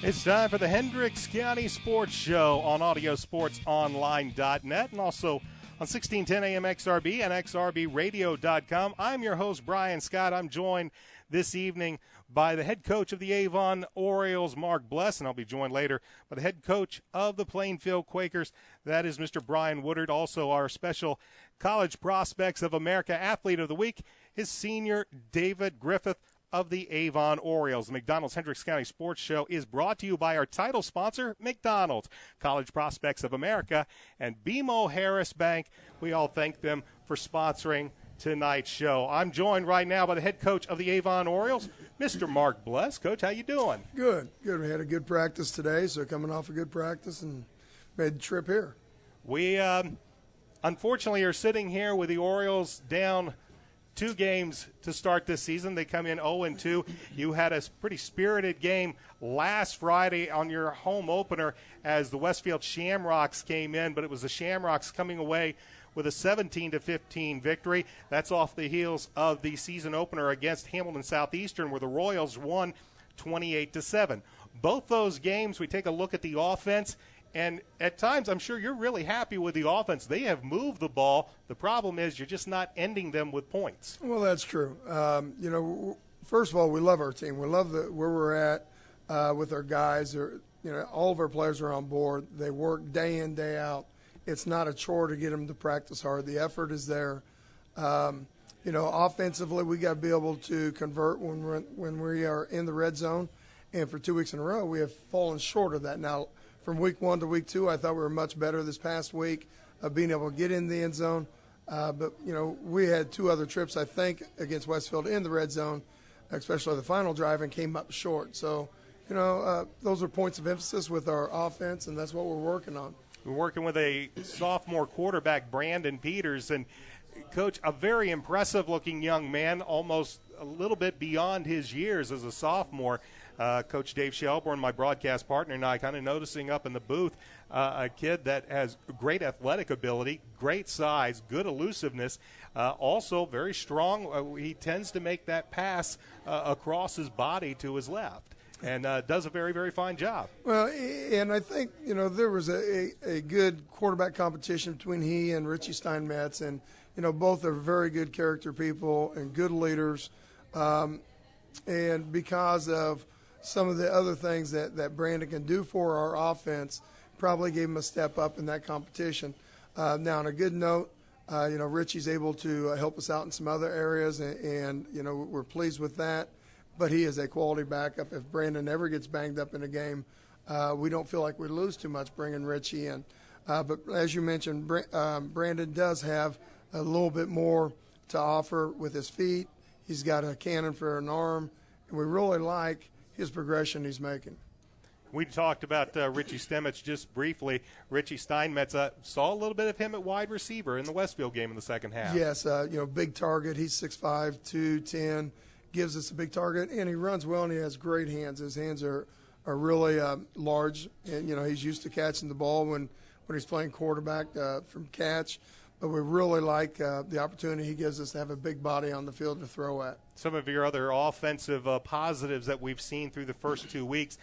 It's time for the Hendricks County Sports Show on AudioSportsOnline.net and also on 1610 AM XRB and XRBRadio.com. I'm your host, Brian Scott. I'm joined this evening by the head coach of the Avon Orioles, Mark Bless, and I'll be joined later by the head coach of the Plainfield Quakers. That is Mr. Brian Woodard. Also our special College Prospects of America Athlete of the Week is senior David Griffith of the Avon Orioles. The McDonald's Hendricks County Sports Show is brought to you by our title sponsor, McDonald's, College Prospects of America, and BMO Harris Bank. We all thank them for sponsoring tonight's show. I'm joined right now by the head coach of the Avon Orioles, Mr. Mark Bless. Coach, how you doing? Good. We had a good practice today, so coming off a good practice and made the trip here. We unfortunately are sitting here with the Orioles down 2 games to start this season. They come in 0-2. You had a pretty spirited game last Friday on your home opener as the Westfield Shamrocks came in, but it was the Shamrocks coming away with a 17-15 victory. That's off the heels of the season opener against Hamilton Southeastern, where the Royals won 28-7. Both those games, we take a look at the offense, and at times, I'm sure you're really happy with the offense. They have moved the ball. The problem is you're just not ending them with points. Well, that's true. First of all, we love our team. We love where we're at with our guys. All of our players are on board. They work day in, day out. It's not a chore to get them to practice hard. The effort is there. Offensively, we got to be able to convert when we are in the red zone. And for 2 weeks in a row, we have fallen short of that. Now, from week 1 to week 2, I thought we were much better this past week of being able to get in the end zone. But we had 2 other trips, I think, against Westfield in the red zone, especially the final drive, and came up short. So, those are points of emphasis with our offense, and that's what we're working on. We're working with a sophomore quarterback, Brandon Peters, and Coach, a very impressive-looking young man, almost a little bit beyond his years as a sophomore. Coach Dave Shelbourne, my broadcast partner, and I kind of noticing up in the booth a kid that has great athletic ability, great size, good elusiveness, also very strong. He tends to make that pass across his body to his left. And does a very, very fine job. Well, and I think, there was a good quarterback competition between he and Richie Steinmetz. And, both are very good character people and good leaders. And because of some of the other things that Brandon can do for our offense, probably gave him a step up in that competition. Now, on a good note, Richie's able to help us out in some other areas, and we're pleased with that. But he is a quality backup. If Brandon ever gets banged up in a game, we don't feel like we lose too much bringing Richie in. But as you mentioned, Brandon does have a little bit more to offer with his feet. He's got a cannon for an arm, and we really like his progression he's making. We talked about Richie Steinmetz just briefly. Richie Steinmetz saw a little bit of him at wide receiver in the Westfield game in the second half. Yes, big target. He's 6'5", 210. Gives us a big target, and he runs well, and he has great hands. His hands are really large, and he's used to catching the ball when he's playing quarterback from catch. But we really like the opportunity he gives us to have a big body on the field to throw at. Some of your other offensive positives that we've seen through the first 2 weeks,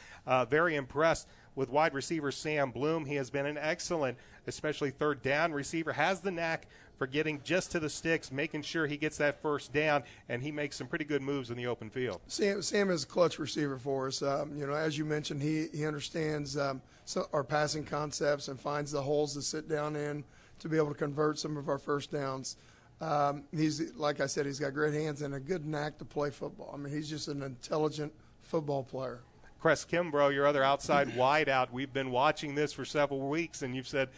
very impressed with wide receiver Sam Bloom. He has been an excellent, especially third down receiver, has the knack for getting just to the sticks, making sure he gets that first down, and he makes some pretty good moves in the open field. Sam is a clutch receiver for us. As you mentioned, he understands our passing concepts and finds the holes to sit down in to be able to convert some of our first downs. He's, like I said, he's got great hands and a good knack to play football. I mean, he's just an intelligent football player. Cress Kimbrough, your other outside wideout, we've been watching this for several weeks, and you've said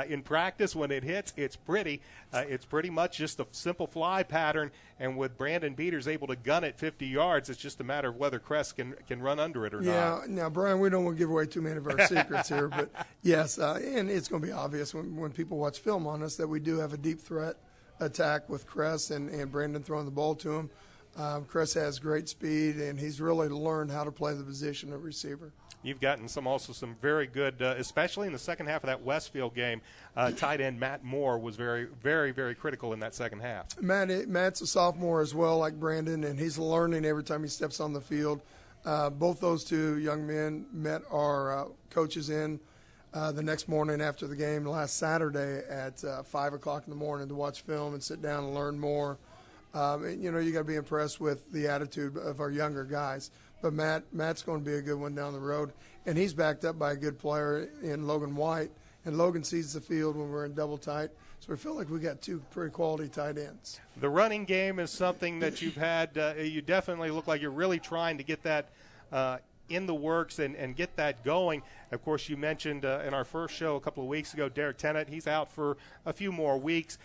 in practice when it hits, it's pretty. It's pretty much just a simple fly pattern, and with Brandon Peters able to gun it 50 yards, it's just a matter of whether Cress can run under it or not. Yeah, now, Brian, we don't want to give away too many of our secrets here, but yes, and it's going to be obvious when people watch film on us that we do have a deep threat attack with Cress and Brandon throwing the ball to him. Cress has great speed, and he's really learned how to play the position of receiver. You've gotten some very good, especially in the second half of that Westfield game. Tight end Matt Moore was very, very, very critical in that second half. Matt's a sophomore as well, like Brandon, and he's learning every time he steps on the field. Both those two young men met our coaches in the next morning after the game last Saturday at 5 o'clock in the morning to watch film and sit down and learn more. You got to be impressed with the attitude of our younger guys. But Matt's going to be a good one down the road, and he's backed up by a good player in Logan White. And Logan sees the field when we're in double tight, so we feel like we got two pretty quality tight ends. The running game is something that you've had. You definitely look like you're really trying to get that in the works and get that going. Of course, you mentioned in our first show a couple of weeks ago, Derek Tennant. He's out for a few more weeks.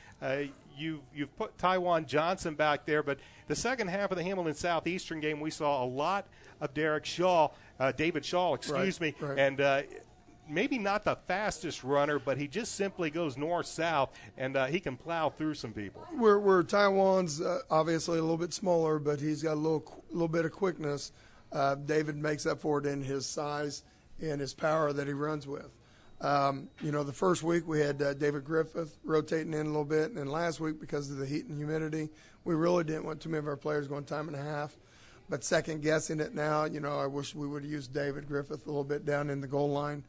You've put Tywan Johnson back there, but the second half of the Hamilton Southeastern game, we saw a lot of David Shaw, Right. And maybe not the fastest runner, but he just simply goes north-south, and he can plow through some people. Where Taiwan's obviously a little bit smaller, but he's got a little bit of quickness. David makes up for it in his size and his power that he runs with. The first week we had David Griffith rotating in a little bit, and then last week because of the heat and humidity, we really didn't want too many of our players going time and a half. But second-guessing it now, I wish we would have used David Griffith a little bit down in the goal line.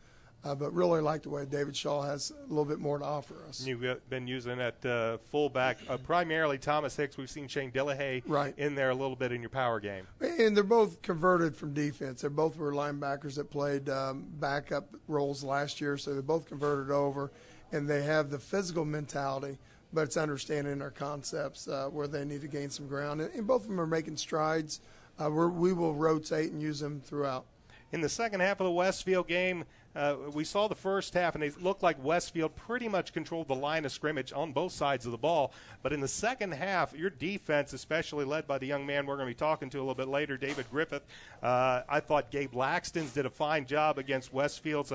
But really like the way David Shaw has a little bit more to offer us. You've been using that fullback, primarily Thomas Hicks. We've seen Shane Dillahay in there a little bit in your power game. And they're both converted from defense. They both were linebackers that played backup roles last year, so they both converted over. And they have the physical mentality, but it's understanding our concepts where they need to gain some ground. And both of them are making strides. We will rotate and use them throughout. In the second half of the Westfield game, we saw the first half, and it looked like Westfield pretty much controlled the line of scrimmage on both sides of the ball. But in the second half, your defense, especially led by the young man we're going to be talking to a little bit later, David Griffith, I thought Gabe Laxton's did a fine job against Westfield's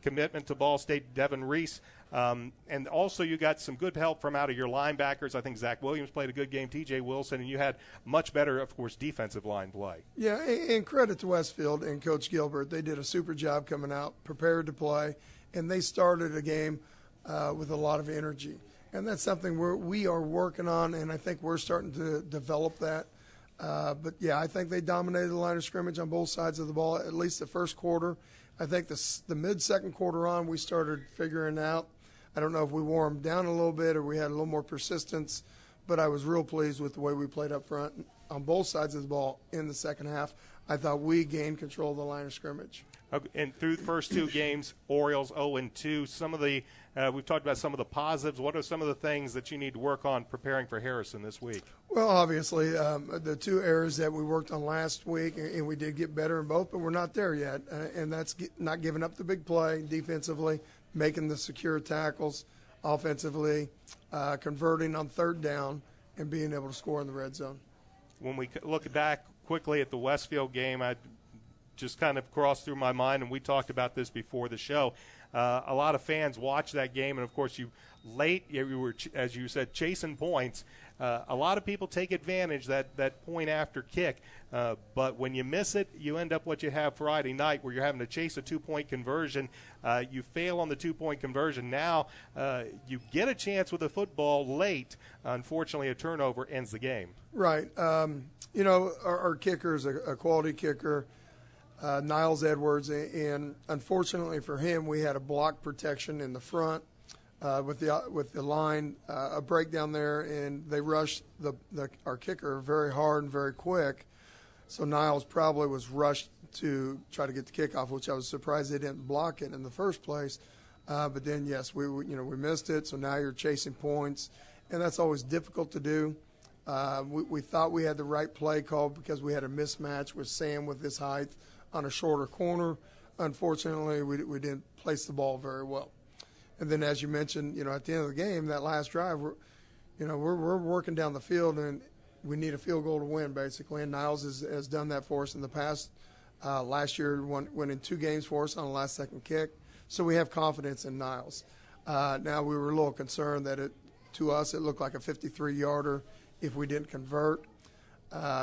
commitment to Ball State, Devin Reese. And also you got some good help from out of your linebackers. I think Zach Williams played a good game, T.J. Wilson, and you had much better, of course, defensive line play. Yeah, and credit to Westfield and Coach Gilbert. They did a super job coming out, prepared to play, and they started a game with a lot of energy. And that's something we are working on, and I think we're starting to develop that. But, yeah, I think they dominated the line of scrimmage on both sides of the ball, at least the first quarter. I think the mid-second quarter on, we started figuring out. I don't know if we wore them down a little bit or we had a little more persistence, but I was real pleased with the way we played up front on both sides of the ball in the second half. I thought we gained control of the line of scrimmage. Okay, and through the first two games, Orioles 0-2. Some of the we've talked about some of the positives. What are some of the things that you need to work on preparing for Harrison this week? Well, obviously, the two areas that we worked on last week, and we did get better in both, but we're not there yet. And that's not giving up the big play defensively, making the secure tackles offensively, converting on third down, and being able to score in the red zone. When we look back quickly at the Westfield game, I just kind of crossed through my mind, and we talked about this before the show. A lot of fans watched that game, and, of course, you were, as you said, chasing points. A lot of people take advantage that point after kick, but when you miss it, you end up what you have Friday night where you're having to chase a two-point conversion. You fail on the two-point conversion. Now you get a chance with the football late. Unfortunately, a turnover ends the game. Right. Our kicker is a quality kicker. Niles Edwards, and unfortunately for him, we had a block protection in the front with the line, a breakdown there, and they rushed our kicker very hard and very quick. So Niles probably was rushed to try to get the kickoff, which I was surprised they didn't block it in the first place. But then, yes, we missed it. So now you're chasing points, and that's always difficult to do. We thought we had the right play called because we had a mismatch with Sam with his height on a shorter corner. Unfortunately, we didn't place the ball very well. And then, as you mentioned, at the end of the game, that last drive, we're working down the field, and we need a field goal to win, basically. And Niles has done that for us in the past. Last year, went in 2 games for us on a last-second kick. So we have confidence in Niles. Now, we were a little concerned that to us, it looked like a 53-yarder if we didn't convert.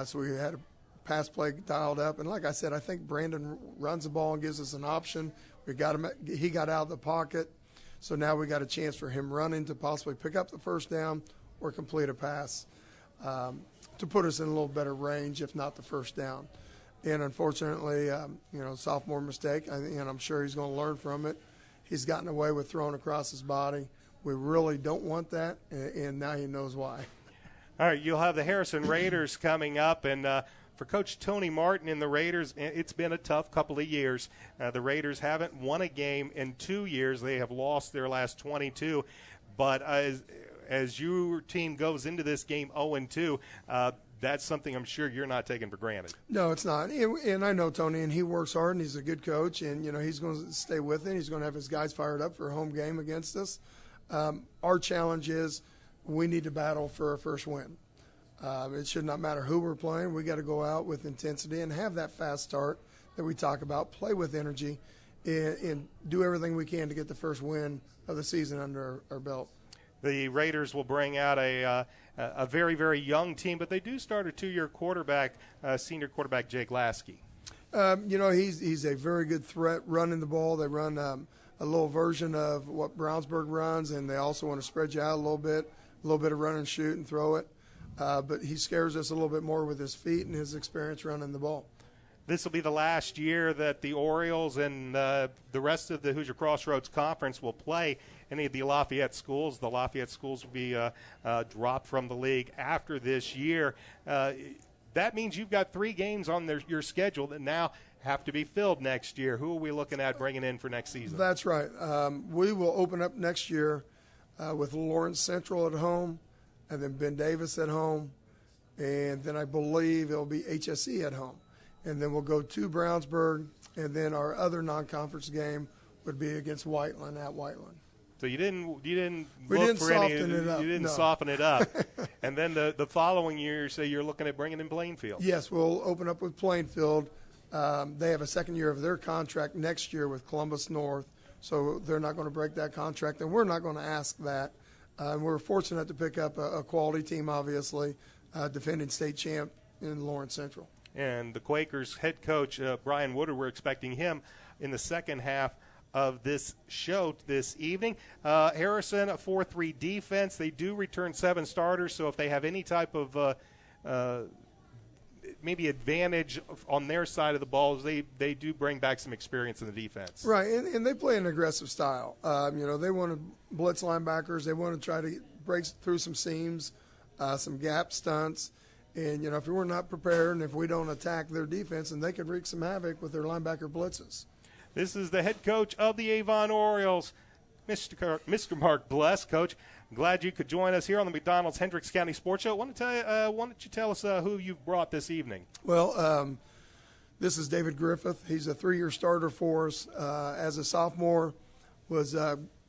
So we had a pass play dialed up. And like I said, I think Brandon runs the ball and gives us an option. He got out of the pocket. So now we got a chance for him running to possibly pick up the first down or complete a pass to put us in a little better range, if not the first down. And unfortunately, sophomore mistake, and I'm sure he's going to learn from it. He's gotten away with throwing across his body. We really don't want that, and now he knows why. All right, you'll have the Harrison Raiders coming up, and for Coach Tony Martin and the Raiders, it's been a tough couple of years. The Raiders haven't won a game in 2 years. They have lost their last 22. But as your team goes into this game 0-2, that's something I'm sure you're not taking for granted. No, it's not. And I know Tony, and he works hard, and he's a good coach, and, he's going to stay with it. He's going to have his guys fired up for a home game against us. Our challenge is we need to battle for a first win. It should not matter who we're playing. We got to go out with intensity and have that fast start that we talk about, play with energy, and do everything we can to get the first win of the season under our belt. The Raiders will bring out a very, very young team, but they do start a 2-year quarterback, senior quarterback Jake Lasky. He's a very good threat running the ball. They run a little version of what Brownsburg runs, and they also want to spread you out a little bit of run and shoot and throw it. But he scares us a little bit more with his feet and his experience running the ball. This will be the last year that the Orioles and the rest of the Hoosier Crossroads Conference will play any of the Lafayette schools. The Lafayette schools will be dropped from the league after this year. That means you've got 3 games on your schedule that now have to be filled next year. Who are we looking at bringing in for next season? That's right. We will open up next year with Lawrence Central at home, and then Ben Davis at home, and then I believe it'll be HSE at home. And then we'll go to Brownsburg, and then our other non-conference game would be against Whiteland at Whiteland. So you didn't soften it up. And then the following year, say you're looking at bringing in Plainfield. Yes, we'll open up with Plainfield. They have a second year of their contract next year with Columbus North, so they're not going to break that contract, and we're not going to ask that. We're fortunate to pick up a quality team, obviously, defending state champ in Lawrence Central. And the Quakers head coach, Brian Woodard, we're expecting him in the second half of this show this evening. Harrison, a 4-3 defense. They do return 7 starters, so if they have any type of maybe advantage on their side of the ball, they do bring back some experience in the defense. Right, and they play an aggressive style. They want to blitz linebackers. They want to try to break through some seams, some gap stunts. And, if we're not prepared and if we don't attack their defense, then they could wreak some havoc with their linebacker blitzes. This is the head coach of the Avon Orioles, Mr. Mark Bless. Coach, glad you could join us here on the McDonald's Hendricks County Sports Show. Why don't you tell us who you've brought this evening? Well, this is David Griffith. He's a 3-year starter for us. As a sophomore, was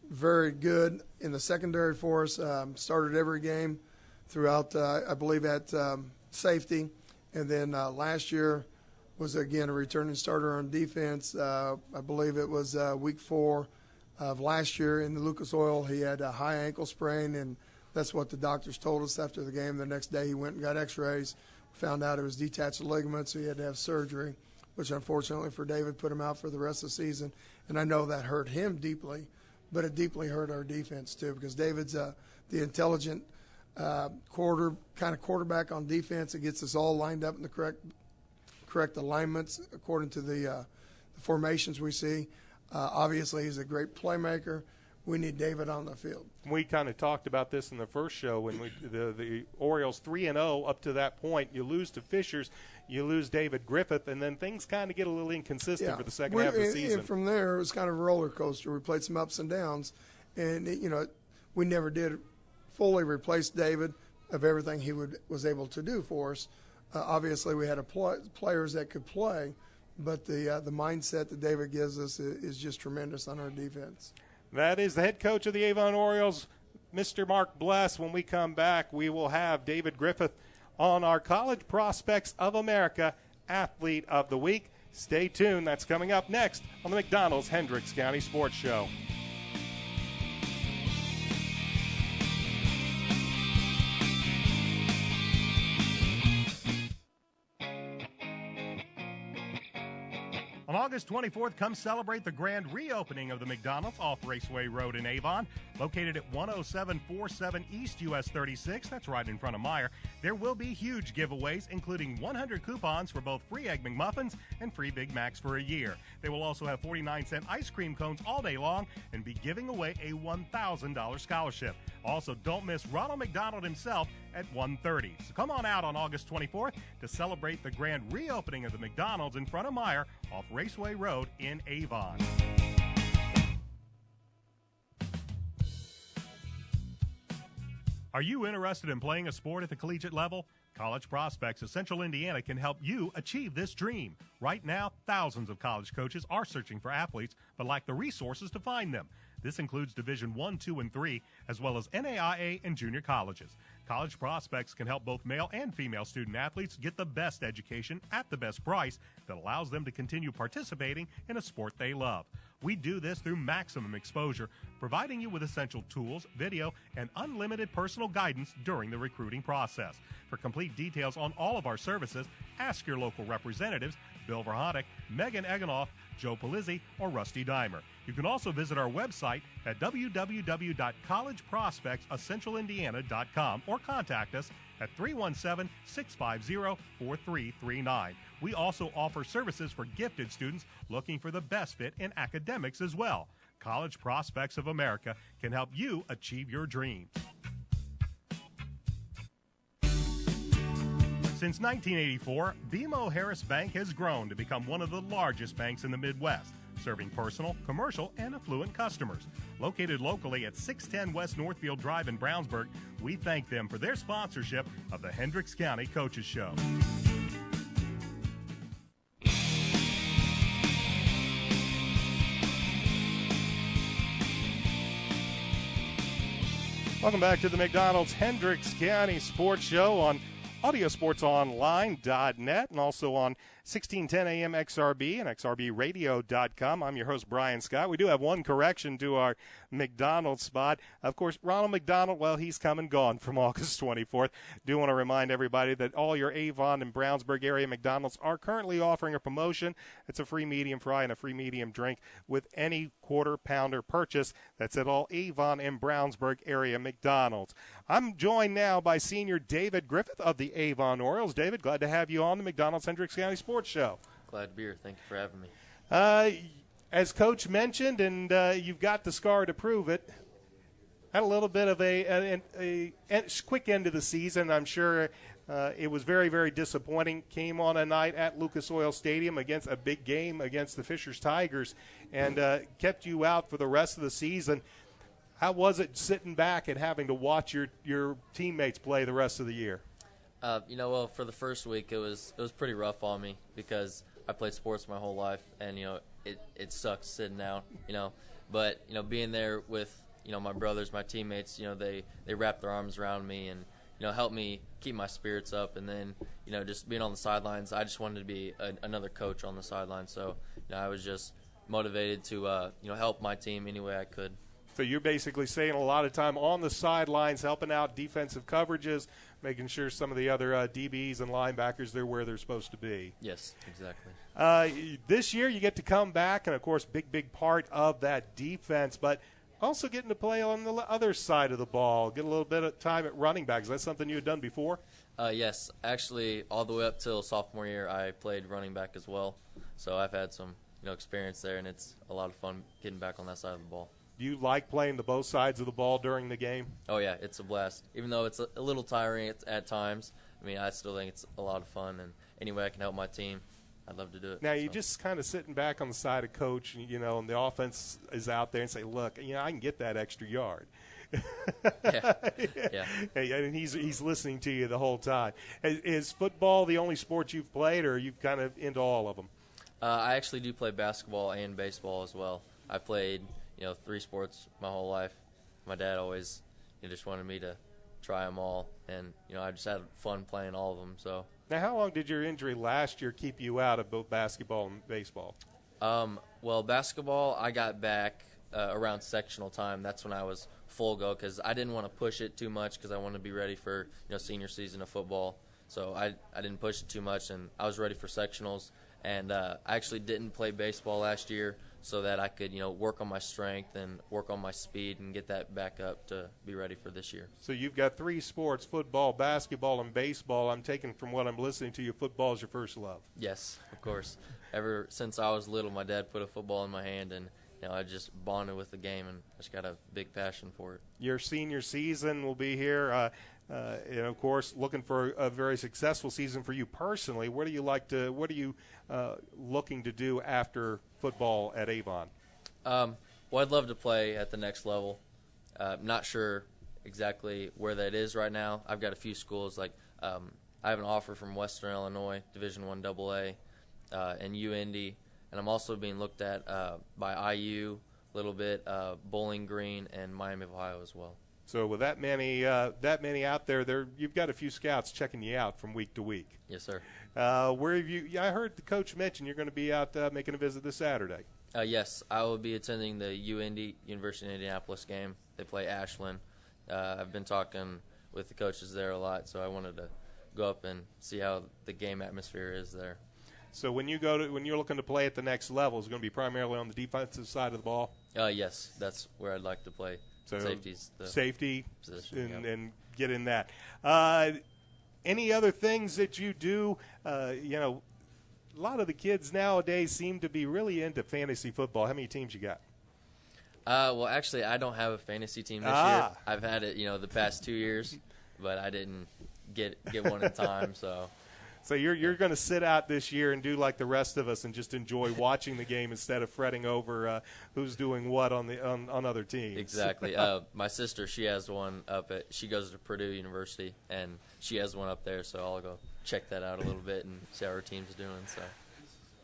very good in the secondary for us, started every game throughout, I believe, at safety. And then last year was, again, a returning starter on defense. I believe it was week 4 of last year in the Lucas Oil. He had a high ankle sprain, and that's what the doctors told us after the game. The next day he went and got x-rays, found out it was detached ligaments, so he had to have surgery, which unfortunately for David put him out for the rest of the season. And I know that hurt him deeply, but it deeply hurt our defense too, because David's the intelligent quarterback on defense. It gets us all lined up in the correct alignments according to the formations we see. Obviously, he's a great playmaker. We need David on the field. We kind of talked about this in the first show when the Orioles 3-0 up to that point. You lose to Fishers, you lose David Griffith, and then things kind of get a little inconsistent for the second half of the season. And from there, it was kind of a roller coaster. We played some ups and downs, and we never did fully replace David of everything he was able to do for us. Obviously, we had players that could play, but the mindset that David gives us is just tremendous on our defense. That is the head coach of the Avon Orioles, Mr. Mark Bless. When we come back, we will have David Griffith on our College Prospects of America Athlete of the Week. Stay tuned. That's coming up next on the McDonald's Hendricks County Sports Show. On August 24th, come celebrate the grand reopening of the McDonald's off Raceway Road in Avon. Located at 10747 East US 36, that's right in front of Meijer, there will be huge giveaways, including 100 coupons for both free Egg McMuffins and free Big Macs for a year. They will also have 49-cent ice cream cones all day long and be giving away a $1,000 scholarship. Also, don't miss Ronald McDonald himself at 1:30. So come on out on August 24th to celebrate the grand reopening of the McDonald's in front of Meijer off Raceway Road in Avon. Are you interested in playing a sport at the collegiate level? College Prospects of Central Indiana can help you achieve this dream. Right now, thousands of college coaches are searching for athletes but lack the resources to find them. This includes Division I, II, and III, as well as NAIA and junior colleges. College Prospects can help both male and female student athletes get the best education at the best price that allows them to continue participating in a sport they love. We do this through maximum exposure, providing you with essential tools, video, and unlimited personal guidance during the recruiting process. For complete details on all of our services, ask your local representatives, Bill Verhonick, Megan Egenolf, Joe Palizzi, or Rusty Dimer. You can also visit our website at www.collegeprospectsofcentralindiana.com or contact us at 317-650-4339. We also offer services for gifted students looking for the best fit in academics as well. College Prospects of America can help you achieve your dreams. Since 1984, BMO Harris Bank has grown to become one of the largest banks in the Midwest, serving personal, commercial, and affluent customers. Located locally at 610 West Northfield Drive in Brownsburg, we thank them for their sponsorship of the Hendricks County Coaches Show. Welcome back to the McDonald's Hendricks County Sports Show on audiosportsonline.net and also on 1610 AM XRB and XRBradio.com. I'm your host, Brian Scott. We do have one correction to our McDonald's spot. Of course, Ronald McDonald, well, he's come and gone from August 24th. Do want to remind everybody that all your Avon and Brownsburg area McDonald's are currently offering a promotion. It's a free medium fry and a free medium drink with any quarter-pounder purchase. That's at all Avon and Brownsburg area McDonald's. I'm joined now by senior David Griffith of the Avon Orioles. David, glad to have you on the McDonald's Hendricks County Sports Show. Glad to be here. Thank you for having me. As Coach mentioned, and you've got the scar to prove it, had a little bit of a quick end of the season. I'm sure it was very, very disappointing. Came on a night at Lucas Oil Stadium against a big game against the Fishers Tigers and kept you out for the rest of the season. How was it sitting back and having to watch your teammates play the rest of the year? Well, for the first week, it was pretty rough on me because I played sports my whole life, and it sucks sitting down, But being there with my brothers, my teammates, they wrapped their arms around me and helped me keep my spirits up. And then just being on the sidelines, I just wanted to be another coach on the sidelines. So I was just motivated to help my team any way I could. So you're basically saying a lot of time on the sidelines, helping out defensive coverages, making sure some of the other DBs and linebackers, they're where they're supposed to be. Yes, exactly. This year you get to come back, and, of course, big part of that defense, but also getting to play on the other side of the ball, get a little bit of time at running back. Is that something you had done before? Yes. Actually, all the way up till sophomore year, I played running back as well. So I've had some experience there, and it's a lot of fun getting back on that side of the ball. Do you like playing both sides of the ball during the game? Oh, yeah, it's a blast. Even though it's a little tiring at times, I still think it's a lot of fun. And any way I can help my team, I'd love to do it. Now, you're just kind of sitting back on the side of coach, and the offense is out there and say, look, I can get that extra yard. Yeah. And he's listening to you the whole time. Is football the only sport you've played, or are you kind of into all of them? I actually do play basketball and baseball as well. I played – 3 sports my whole life. My dad always just wanted me to try them all, and I just had fun playing all of them. So now, how long did your injury last year keep you out of both basketball and baseball? Well, basketball I got back around sectional time. That's when I was full go because I didn't want to push it too much because I wanted to be ready for senior season of football. So I didn't push it too much, and I was ready for sectionals. And I actually didn't play baseball last year so that I could, work on my strength and work on my speed and get that back up to be ready for this year. So you've got 3 sports, football, basketball, and baseball. I'm taking from what I'm listening to you, football is your first love. Yes, of course. Ever since I was little, my dad put a football in my hand, and I just bonded with the game, and I just got a big passion for it. Your senior season will be here. And of course, looking for a very successful season for you personally. What are you looking to do after football at Avon? Well, I'd love to play at the next level. Not sure exactly where that is right now. I've got a few schools. I have an offer from Western Illinois, Division I AA, and UIndy, and I'm also being looked at by IU a little bit, Bowling Green, and Miami of Ohio as well. So with that many out there, you've got a few scouts checking you out from week to week. Yes, sir. Where have you? I heard the coach mention you're going to be out making a visit this Saturday. Yes, I will be attending the UIndy, University of Indianapolis game. They play Ashland. I've been talking with the coaches there a lot, so I wanted to go up and see how the game atmosphere is there. So when you're looking to play at the next level, is it going to be primarily on the defensive side of the ball? Yes, that's where I'd like to play. So Safety's the safety position, and get in that. Any other things that you do? A lot of the kids nowadays seem to be really into fantasy football. How many teams you got? Well, actually, I don't have a fantasy team this year. I've had it, the past 2 years, but I didn't get one in time. So you're going to sit out this year and do like the rest of us and just enjoy watching the game instead of fretting over who's doing what on other teams. Exactly. My sister, she has one she goes to Purdue University, and she has one up there, so I'll go check that out a little bit and see how her team's doing. So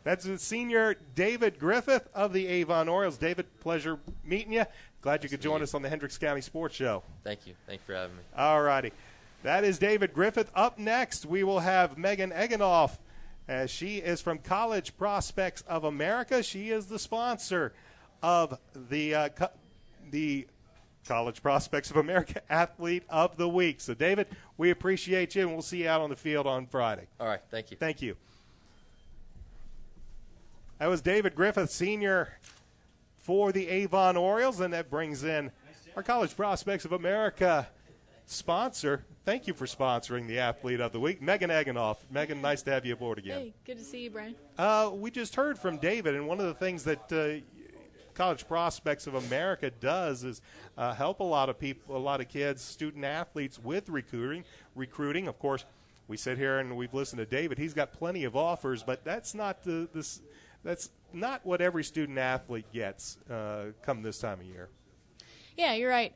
that's the senior David Griffith of the Avon Orioles. David, pleasure meeting you. Glad you could join us on the Hendricks County Sports Show. Thank you. Thank you for having me. All righty. That is David Griffith. Up next, we will have Megan Egenolf. She is from College Prospects of America. She is the sponsor of the College Prospects of America Athlete of the Week. So, David, we appreciate you, and we'll see you out on the field on Friday. All right. Thank you. Thank you. That was David Griffith, senior for the Avon Orioles, and that brings in our College Prospects of America sponsor. Thank you for sponsoring the Athlete of the Week, Megan Egenolf. Megan, nice to have you aboard again. Hey, good to see you, Brian. We just heard from David, and one of the things that College Prospects of America does is help a lot of people, a lot of kids, student athletes with recruiting. Of course, we sit here and we've listened to David. He's got plenty of offers, but that's not that's not what every student athlete gets come this time of year. Yeah, you're right.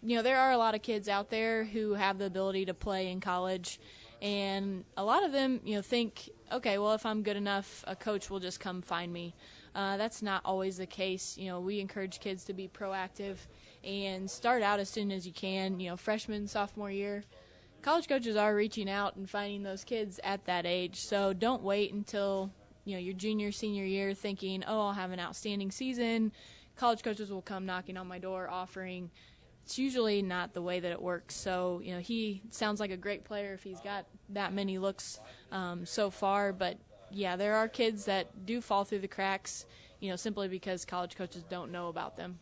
There are a lot of kids out there who have the ability to play in college, and a lot of them, think, okay, well, if I'm good enough, a coach will just come find me. That's not always the case. We encourage kids to be proactive and start out as soon as you can. Freshman, sophomore year, college coaches are reaching out and finding those kids at that age. So don't wait until your junior, senior year thinking, oh, I'll have an outstanding season. College coaches will come knocking on my door offering. It's usually not the way that it works. So, he sounds like a great player if he's got that many looks so far. But, yeah, there are kids that do fall through the cracks, simply because college coaches don't know about them.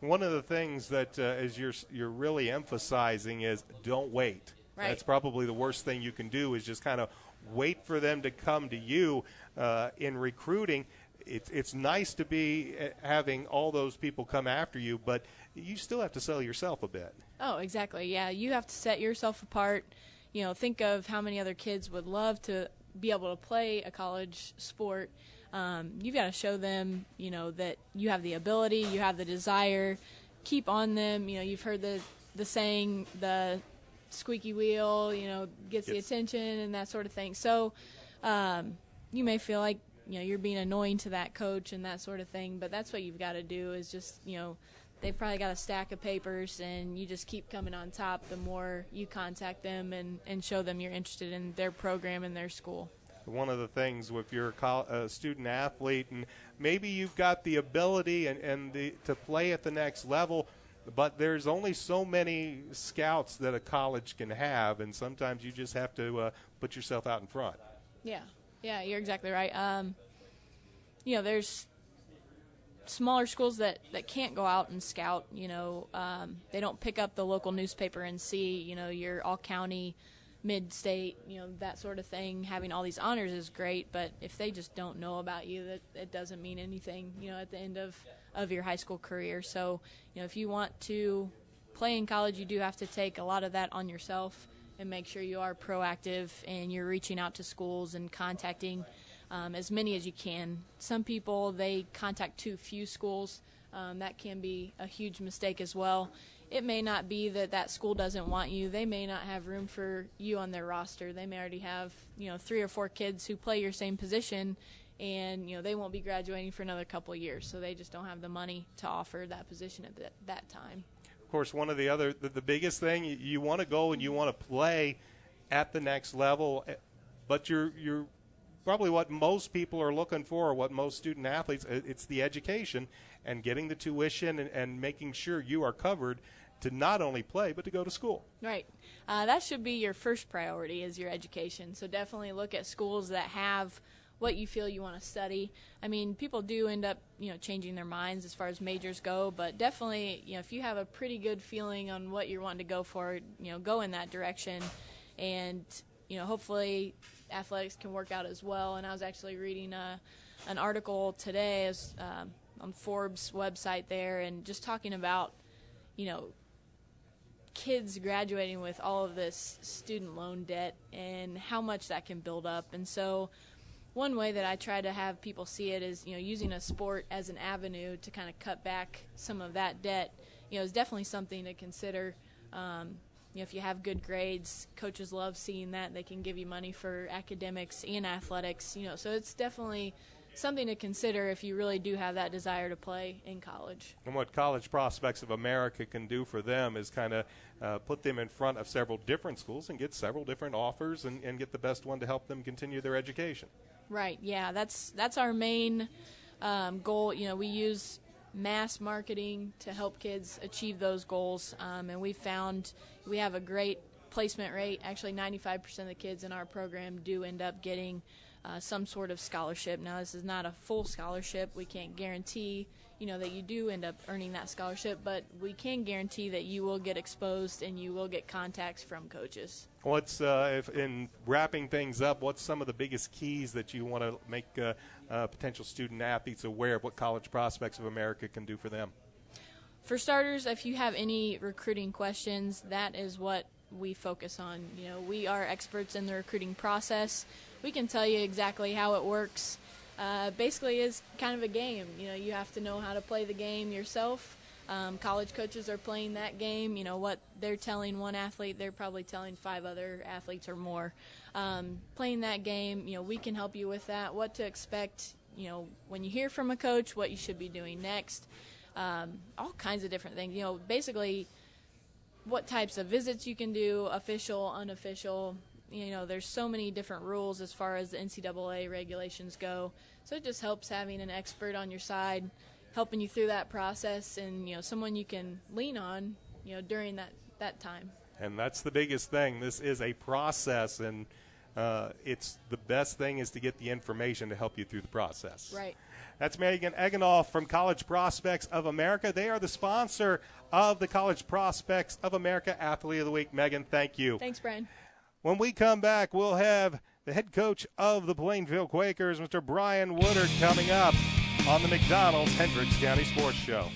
One of the things that as you're really emphasizing is don't wait. Right. That's probably the worst thing you can do is just kind of wait for them to come to you in recruiting. It's nice to be having all those people come after you, but you still have to sell yourself a bit. Oh, exactly. Yeah, you have to set yourself apart. Think of how many other kids would love to be able to play a college sport. You've got to show them, that you have the ability, you have the desire. Keep on them. You've heard the saying, the squeaky wheel, gets the attention and that sort of thing. So you may feel like, you're being annoying to that coach and that sort of thing, but that's what you've got to do is just, they've probably got a stack of papers and you just keep coming on top the more you contact them and show them you're interested in their program and their school. One of the things if you're a student athlete and maybe you've got the ability to play at the next level, but there's only so many scouts that a college can have, and sometimes you just have to put yourself out in front. Yeah. Yeah, you're exactly right. There's smaller schools that can't go out and scout. They don't pick up the local newspaper and see, your all-county, mid-state, that sort of thing. Having all these honors is great, but if they just don't know about you, that it doesn't mean anything, at the end of your high school career. So, if you want to play in college, you do have to take a lot of that on yourself and make sure you are proactive and you're reaching out to schools and contacting as many as you can. Some people, they contact too few schools. That can be a huge mistake as well. It may not be that school doesn't want you. They may not have room for you on their roster. They may already have, 3 or 4 kids who play your same position, and, they won't be graduating for another couple of years, so they just don't have the money to offer that position at that time. Of course, one of the biggest thing, you want to go and you want to play at the next level, but you're probably what most people are looking for, or what most student athletes, it's the education and getting the tuition and making sure you are covered to not only play but to go to school. Right. That should be your first priority, is your education. So definitely look at schools that have what you feel you want to study. I mean, people do end up, changing their minds as far as majors go, but definitely, if you have a pretty good feeling on what you're wanting to go for, go in that direction, and, hopefully athletics can work out as well. And I was actually reading an article today on Forbes website there, and just talking about, kids graduating with all of this student loan debt and how much that can build up. And so one way that I try to have people see it is, using a sport as an avenue to kind of cut back some of that debt, is definitely something to consider. If you have good grades, coaches love seeing that. They can give you money for academics and athletics, so it's definitely something to consider if you really do have that desire to play in college. And what College Prospects of America can do for them is kind of put them in front of several different schools and get several different offers and get the best one to help them continue their education. Right, yeah, that's our main goal. We use mass marketing to help kids achieve those goals, and we found we have a great placement rate. Actually, 95% of the kids in our program do end up getting some sort of scholarship. Now, this is not a full scholarship. We can't guarantee, that you do end up earning that scholarship, but we can guarantee that you will get exposed and you will get contacts from coaches. What's, in wrapping things up, what's some of the biggest keys that you want to make potential student athletes aware of what College Prospects of America can do for them? For starters, if you have any recruiting questions, that is what we focus on. We are experts in the recruiting process. We can tell you exactly how it works. Basically, it's kind of a game. You have to know how to play the game yourself. College coaches are playing that game. What they're telling one athlete, they're probably telling 5 other athletes or more. Playing that game, we can help you with that. What to expect, when you hear from a coach, what you should be doing next. All kinds of different things. Basically, what types of visits you can do, official, unofficial. There's so many different rules as far as the NCAA regulations go. So it just helps having an expert on your side, helping you through that process, and, someone you can lean on, during that time. And that's the biggest thing. This is a process, and it's the best thing is to get the information to help you through the process. Right. That's Megan Egenolf from College Prospects of America. They are the sponsor of the College Prospects of America Athlete of the Week. Megan, thank you. Thanks, Brian. When we come back, we'll have the head coach of the Plainfield Quakers, Mr. Brian Woodard, coming up on the McDonald's Hendricks County Sports Show.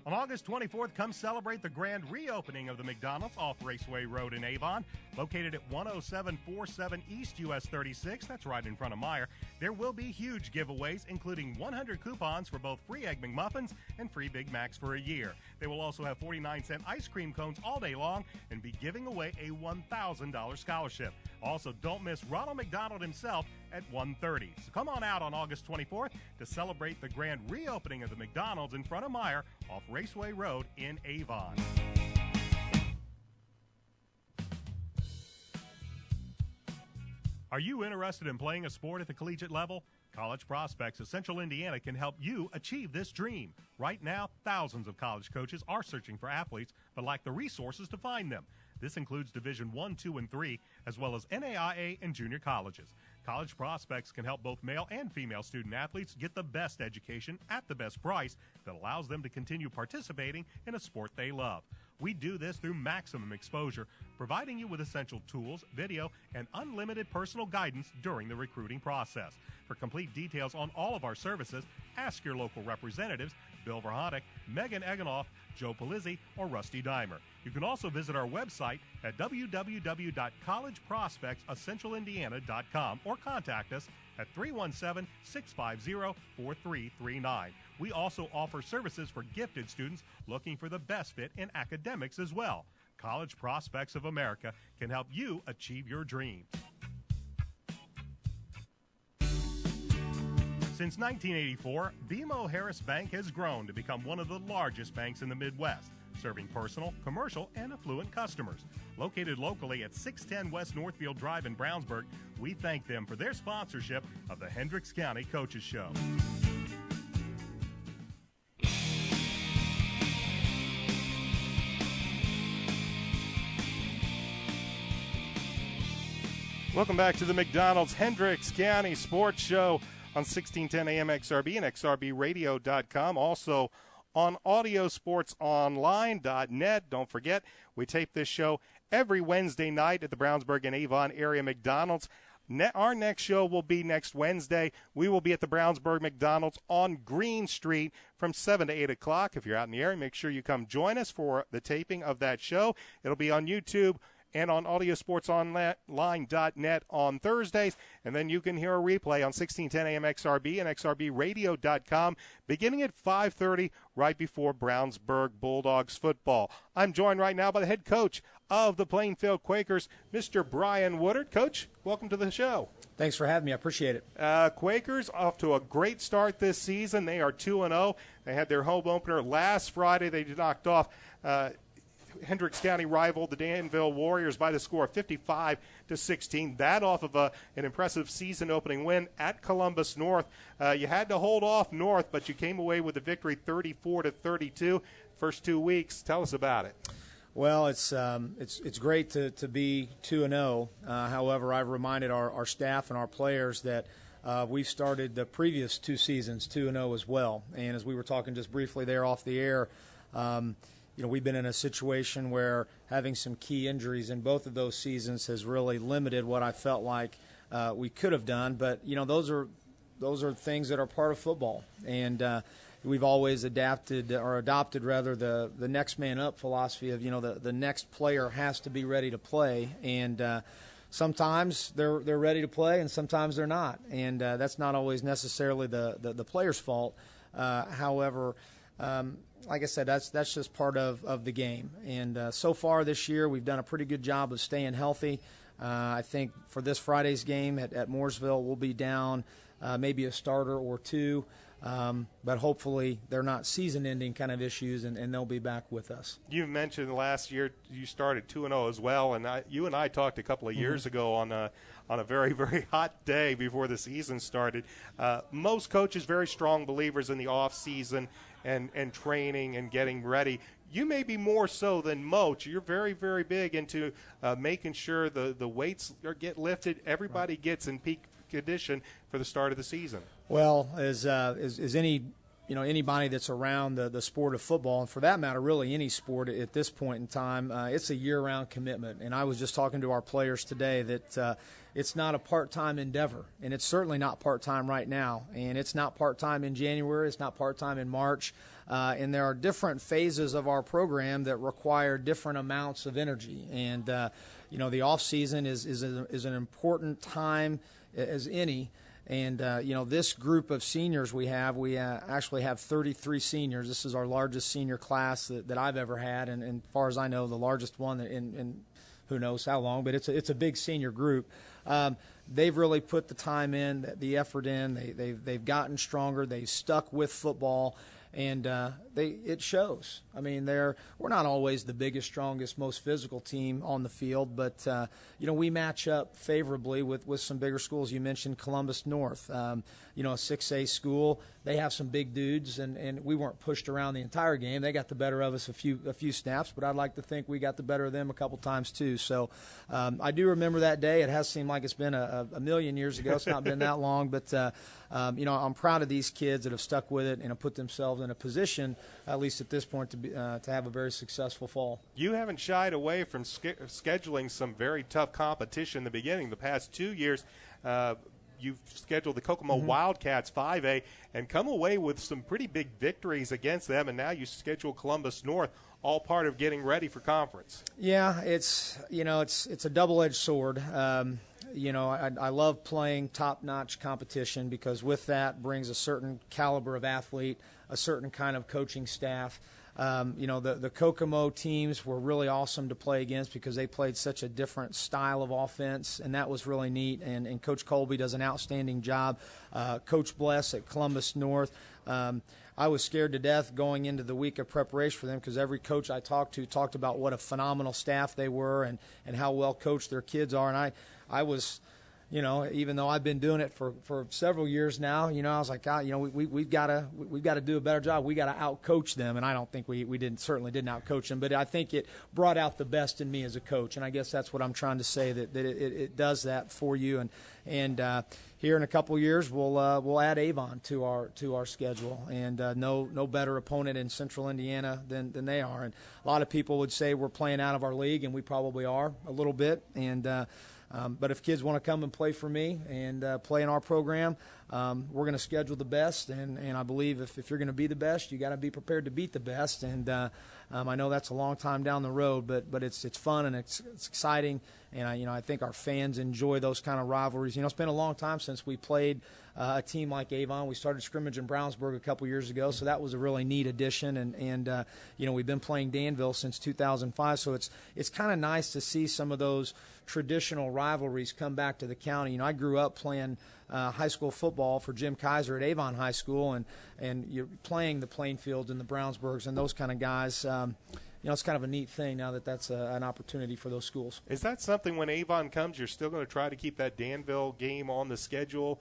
On August 24th, come celebrate the grand reopening of the McDonald's off Raceway Road in Avon, located at 10747 East US 36. That's right in front of Meyer. There will be huge giveaways, including 100 coupons for both free Egg McMuffins and free Big Macs for a year. They will also have 49-cent ice cream cones all day long and be giving away a $1,000 scholarship. Also, don't miss Ronald McDonald himself at 1:30. So come on out on August 24th to celebrate the grand reopening of the McDonald's in front of Meyer off Raceway Road in Avon. Are you interested in playing a sport at the collegiate level? College Prospects of Central Indiana can help you achieve this dream. Right now, thousands of college coaches are searching for athletes but lack the resources to find them. This includes Division I, II, and III, as well as NAIA and junior colleges. College Prospects can help both male and female student athletes get the best education at the best price that allows them to continue participating in a sport they love. We do this through maximum exposure, providing you with essential tools, video, and unlimited personal guidance during the recruiting process. For complete details on all of our services, ask your local representatives, Bill Verhonick, Megan Egenolf, Joe Palizzi, or Rusty Dimer. You can also visit our website at www.collegeprospectsofcentralindiana.com or contact us at 317-650-4339. We also offer services for gifted students looking for the best fit in academics as well. College Prospects of America can help you achieve your dreams. Since 1984, BMO Harris Bank has grown to become one of the largest banks in the Midwest, serving personal, commercial, and affluent customers. Located locally at 610 West Northfield Drive in Brownsburg, we thank them for their sponsorship of the Hendricks County Coaches Show. Welcome back to the McDonald's Hendricks County Sports Show on 1610 AM XRB and XRBradio.com. Also on audiosportsonline.net. Don't forget, we tape this show every Wednesday night at the Brownsburg and Avon area McDonald's. Our next show will be next Wednesday. We will be at the Brownsburg McDonald's on Green Street from 7 to 8 o'clock. If you're out in the area, make sure you come join us for the taping of that show. It'll be on YouTube and on audiosportsonline.net on Thursdays. And then you can hear a replay on 1610 AM XRB and XRBradio.com beginning at 5:30 right before Brownsburg Bulldogs football. I'm joined right now by the head coach of the Plainfield Quakers, Mr. Brian Woodard. Coach, welcome to the show. Thanks for having me. I appreciate it. Quakers off to a great start this season. They are 2-0. They had their home opener last Friday. They knocked off Hendricks County rival, the Danville Warriors, by the score of 55-16. That off of an impressive season-opening win at Columbus North. You had to hold off North, but you came away with a victory 34-32. First 2 weeks. Tell us about it. Well, it's great to be 2-0. However, I've reminded our staff and our players that we've started the previous 2 seasons 2-0 as well. And as we were talking just briefly there off the air, we've been in a situation where having some key injuries in both of those seasons has really limited what I felt like we could have done. But those are things that are part of football, and we've always adopted the next man up philosophy of the next player has to be ready to play, and sometimes they're ready to play and sometimes they're not, and that's not always necessarily the player's fault. However, like I said, that's just part of the game. And so far this year, we've done a pretty good job of staying healthy. I think for this Friday's game at Mooresville, we'll be down maybe a starter or two. But hopefully they're not season-ending kind of issues, and they'll be back with us. You mentioned last year you started 2-0 as well, and you and I talked a couple of years ago on a very, very hot day before the season started. Most coaches very strong believers in the off-season and training and getting ready. You may be more so than most. You're very, very big into making sure the weights get lifted. Everybody gets in peak condition for the start of the season. Well, as any anybody that's around the sport of football, and for that matter, really any sport at this point in time, it's a year-round commitment. And I was just talking to our players today that it's not a part-time endeavor, and it's certainly not part-time right now. And it's not part-time in January. It's not part-time in March. And there are different phases of our program that require different amounts of energy. And the off season is an important time as any. And, this group of seniors we actually have 33 seniors. This is our largest senior class that I've ever had, and as far as I know, the largest one in who knows how long, but it's a big senior group. They've really put the time in, the effort in. They've gotten stronger. They've stuck with football. And it shows. I mean, we're not always the biggest, strongest, most physical team on the field, but we match up favorably with some bigger schools. You mentioned Columbus North, a 6A school. They have some big dudes, and we weren't pushed around the entire game. They got the better of us a few snaps, but I'd like to think we got the better of them a couple times too. So I do remember that day. It has seemed like it's been a million years ago. It's not been that long, but I'm proud of these kids that have stuck with it and have put themselves in a position, at least at this point, to have a very successful fall. You haven't shied away from scheduling some very tough competition in the beginning. The past 2 years, you've scheduled the Kokomo Wildcats 5A and come away with some pretty big victories against them, and now you schedule Columbus North, all part of getting ready for conference. Yeah, it's a double-edged sword. I love playing top-notch competition because with that brings a certain caliber of athlete, a certain kind of coaching staff. The Kokomo teams were really awesome to play against because they played such a different style of offense, and that was really neat. And Coach Colby does an outstanding job. Coach Bless at Columbus North. I was scared to death going into the week of preparation for them because every coach I talked to talked about what a phenomenal staff they were and how well coached their kids are. And I was, even though I've been doing it for several years now, I was like, God, we've got to do a better job. We got to outcoach them, and I don't think we certainly didn't outcoach them, but I think it brought out the best in me as a coach, and I guess that's what I'm trying to say, that it does that for you, and here in a couple years we'll add Avon to our schedule, and no better opponent in Central Indiana than they are, and a lot of people would say we're playing out of our league, and we probably are a little bit, and. But if kids want to come and play for me and play in our program, we're going to schedule the best. And I believe if you're going to be the best, you got to be prepared to beat the best. And I know that's a long time down the road, but it's fun and it's exciting. And I think our fans enjoy those kind of rivalries. It's been a long time since we played a team like Avon. We started scrimmage in Brownsburg a couple years ago, so that was a really neat addition. And we've been playing Danville since 2005, so it's kind of nice to see some of those traditional rivalries come back to the county. I grew up playing high school football for Jim Kaiser at Avon High School, and you're playing the Plainfields and the Brownsburgs and those kind of guys. It's kind of a neat thing now that that's an opportunity for those schools. Is that something when Avon comes, you're still going to try to keep that Danville game on the schedule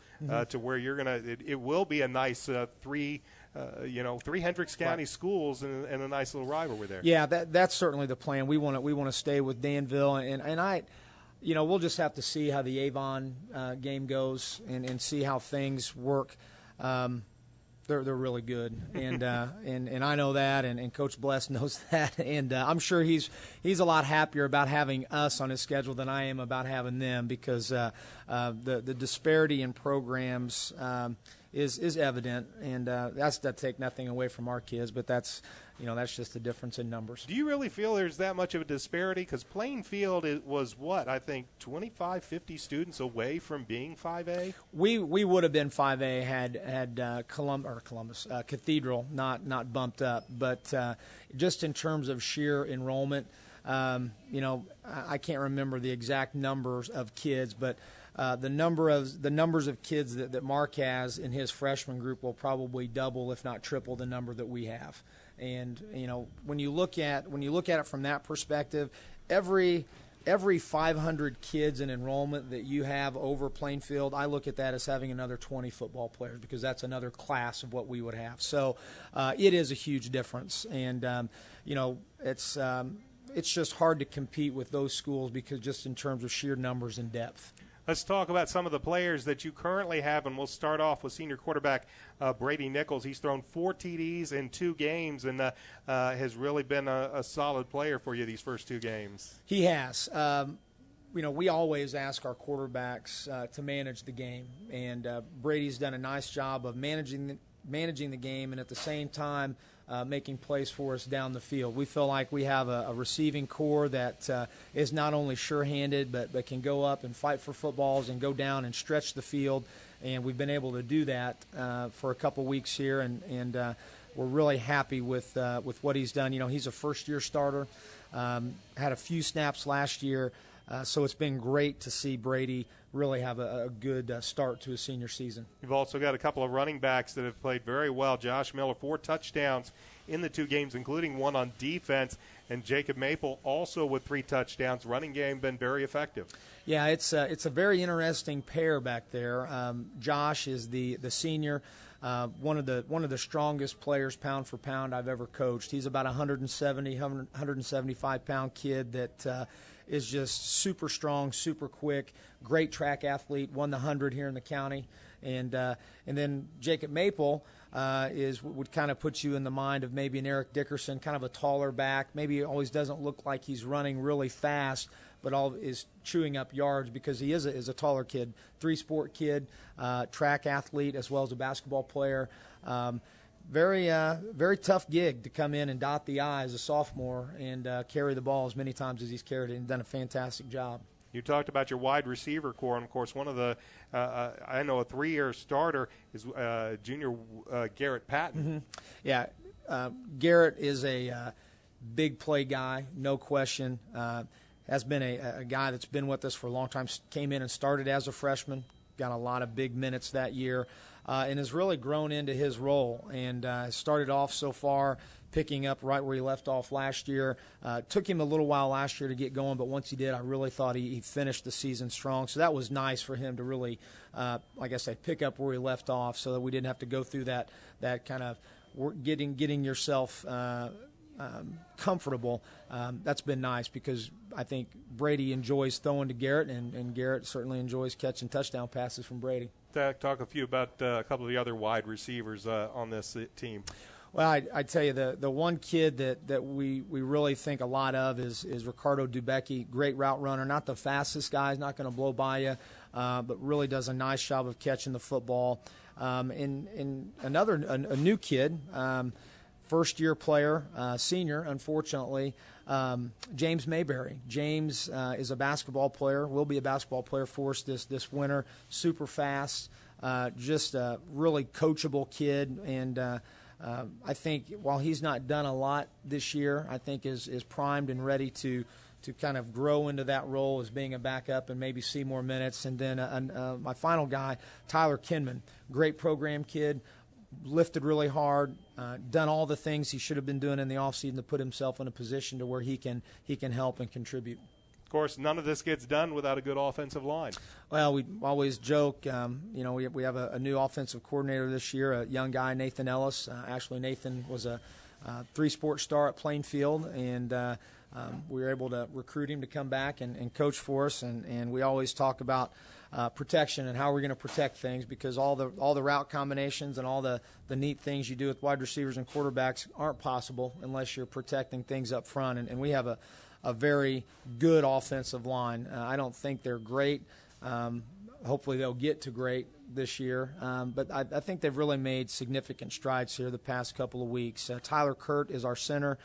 to where you're going to – it will be a nice three Hendricks County schools and a nice little rivalry there. Yeah, that's certainly the plan. We want to stay with Danville, and I – we'll just have to see how the Avon game goes and see how things work. They're really good, and I know that, and Coach Bless knows that, and I'm sure he's a lot happier about having us on his schedule than I am about having them because the disparity in programs is evident, and that's to take nothing away from our kids, but that's just the difference in numbers. Do you really feel there's that much of a disparity? Because Plainfield was I think 25, 50 students away from being 5A? We would have been 5A had Columbus Cathedral not bumped up. But just in terms of sheer enrollment, I can't remember the exact numbers of kids, but the numbers of kids that Mark has in his freshman group will probably double, if not triple, the number that we have. And when you look at it from that perspective, every 500 kids in enrollment that you have over Plainfield, I look at that as having another 20 football players because that's another class of what we would have. So it is a huge difference, and it's just hard to compete with those schools because just in terms of sheer numbers and depth. Let's talk about some of the players that you currently have, and we'll start off with senior quarterback Brady Nichols. He's thrown 4 TDs in 2 games and has really been a solid player for you these first 2 games. He has. We always ask our quarterbacks to manage the game, and Brady's done a nice job of managing the game and at the same time making plays for us down the field. We feel like we have a receiving core that is not only sure-handed but can go up and fight for footballs and go down and stretch the field, and we've been able to do that for a couple weeks here, and we're really happy with what he's done. He's a first-year starter, had a few snaps last year. So it's been great to see Brady really have a good start to his senior season. You've also got a couple of running backs that have played very well. Josh Miller, 4 touchdowns in the 2 games, including 1 on defense, and Jacob Maple also with 3 touchdowns. Running game been very effective. Yeah, it's a very interesting pair back there. Josh is the senior, one of the strongest players pound for pound I've ever coached. He's about 175 pound kid that is just super strong, super quick, great track athlete, won the 100 here in the county. And then Jacob Maple would kind of put you in the mind of maybe an Eric Dickerson, kind of a taller back. Maybe he always doesn't look like he's running really fast, but all is chewing up yards because he is a taller kid, 3-sport kid, track athlete as well as a basketball player. Very tough gig to come in and dot the I as a sophomore and carry the ball as many times as he's carried it and done a fantastic job. You talked about your wide receiver core, and, of course, one of the I know a 3-year starter is junior Garrett Patton. Mm-hmm. Yeah, Garrett is a big play guy, no question. Has been a guy that's been with us for a long time. Came in and started as a freshman, got a lot of big minutes that year, and has really grown into his role. And started off so far picking up right where he left off last year. Took him a little while last year to get going, but once he did, I really thought he finished the season strong. So that was nice for him to really, like I say, pick up where he left off so that we didn't have to go through that kind of getting yourself comfortable. That's been nice because I think Brady enjoys throwing to Garrett, and Garrett certainly enjoys catching touchdown passes from Brady. Talk a few about a couple of the other wide receivers on this team. Well, I tell you, the one kid that we really think a lot of is Ricardo Dubecki. Great route runner, not the fastest guy, he's not going to blow by you, but really does a nice job of catching the football. And a new kid, first-year player, senior, unfortunately, James Mayberry. James is a basketball player, will be a basketball player for us this winter, super fast, just a really coachable kid, and I think while he's not done a lot this year, I think is primed and ready to kind of grow into that role as being a backup and maybe see more minutes. And then my final guy, Tyler Kinman, great program kid, lifted really hard, done all the things he should have been doing in the offseason to put himself in a position to where he can help and contribute. Of course, none of this gets done without a good offensive line. Well, we always joke, we have a new offensive coordinator this year, a young guy, Nathan Ellis. Actually, Nathan was a 3-sport star at Plainfield, and we were able to recruit him to come back and coach for us. And we always talk about protection and how we're going to protect things, because all the route combinations and all the neat things you do with wide receivers and quarterbacks aren't possible unless you're protecting things up front. And we have a very good offensive line. I don't think they're great. Hopefully they'll get to great this year. But I think they've really made significant strides here the past couple of weeks. Tyler Kurt is our center.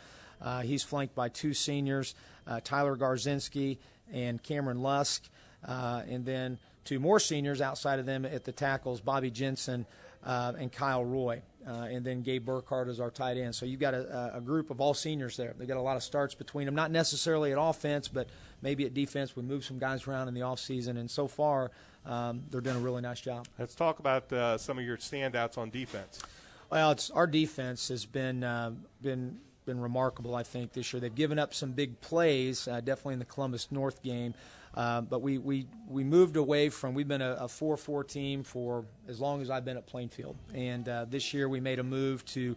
He's flanked by 2 seniors, Tyler Garzinski and Cameron Lusk. And then 2 more seniors outside of them at the tackles, Bobby Jensen and Kyle Roy. And then Gabe Burkhardt is our tight end. So you've got a group of all seniors there. They've got a lot of starts between them, not necessarily at offense, but maybe at defense. We move some guys around in the offseason, and so far they're doing a really nice job. Let's talk about some of your standouts on defense. Well, our defense has been remarkable, I think, this year. They've given up some big plays, definitely in the Columbus North game. But we moved away from, we've been a 4-4 team for as long as I've been at Plainfield. And this year we made a move to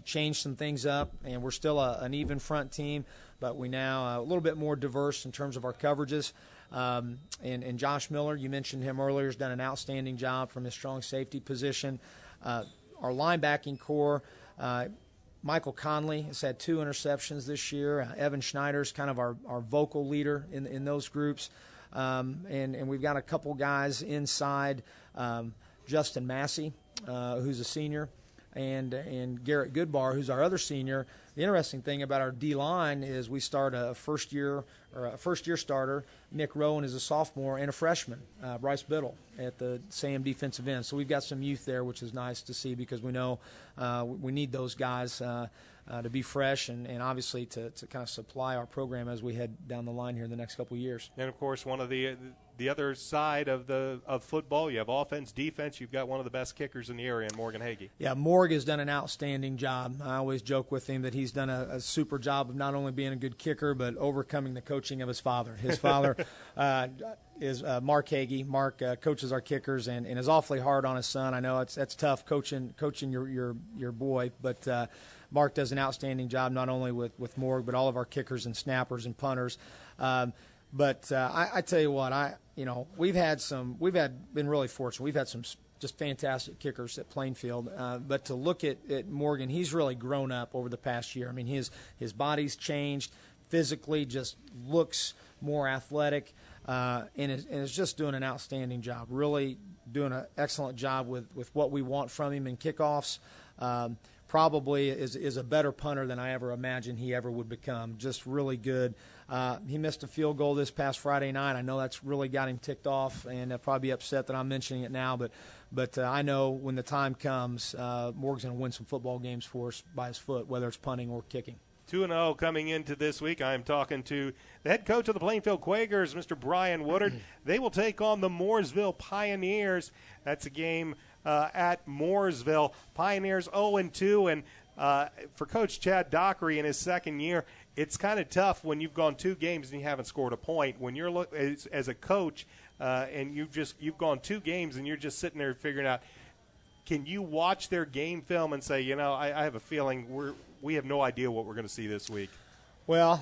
change some things up, and we're still an even front team, but we now a little bit more diverse in terms of our coverages. And Josh Miller, you mentioned him earlier, has done an outstanding job from his strong safety position. Our linebacking core, Michael Conley has had 2 interceptions this year. Evan Schneider's kind of our vocal leader in those groups. And we've got a couple guys inside. Justin Massey, who's a senior, and Garrett Goodbar, who's our other senior. The interesting thing about our D-line is we start a first-year starter. Nick Rowan is a sophomore, and a freshman, Bryce Biddle, at the same defensive end. So we've got some youth there, which is nice to see because we know we need those guys to be fresh and obviously to kind of supply our program as we head down the line here in the next couple of years. And, of course, one of the other side of football, you have offense, defense. You've got one of the best kickers in the area in Morgan Hagee. Yeah, Morg has done an outstanding job. I always joke with him that he's done a super job of not only being a good kicker but overcoming the coaching of his father. His father is Mark Hagee. Mark coaches our kickers and is awfully hard on his son. I know that's tough coaching your boy, but Mark does an outstanding job not only with Morg but all of our kickers and snappers and punters. But I tell you what, we've been really fortunate. We've had some just fantastic kickers at Plainfield. But to look at Morgan, he's really grown up over the past year. I mean, his body's changed physically, just looks more athletic, and is just doing an outstanding job. Really doing an excellent job with what we want from him in kickoffs. Probably is a better punter than I ever imagined he ever would become. Just really good. He missed a field goal this past Friday night. I know that's really got him ticked off, and he'll probably be upset that I'm mentioning it now. But I know when the time comes, Morgan's going to win some football games for us by his foot, whether it's punting or kicking. 2-0 coming into this week. I'm talking to the head coach of the Plainfield Quakers, Mr. Brian Woodard. They will take on the Mooresville Pioneers. That's a game at Mooresville. Pioneers 0-2, and for Coach Chad Dockery in his second year, it's kind of tough when you've gone 2 games and you haven't scored a point. When you're as a coach and you've gone 2 games and you're just sitting there figuring out, can you watch their game film and say, I have a feeling we have no idea what we're going to see this week? Well,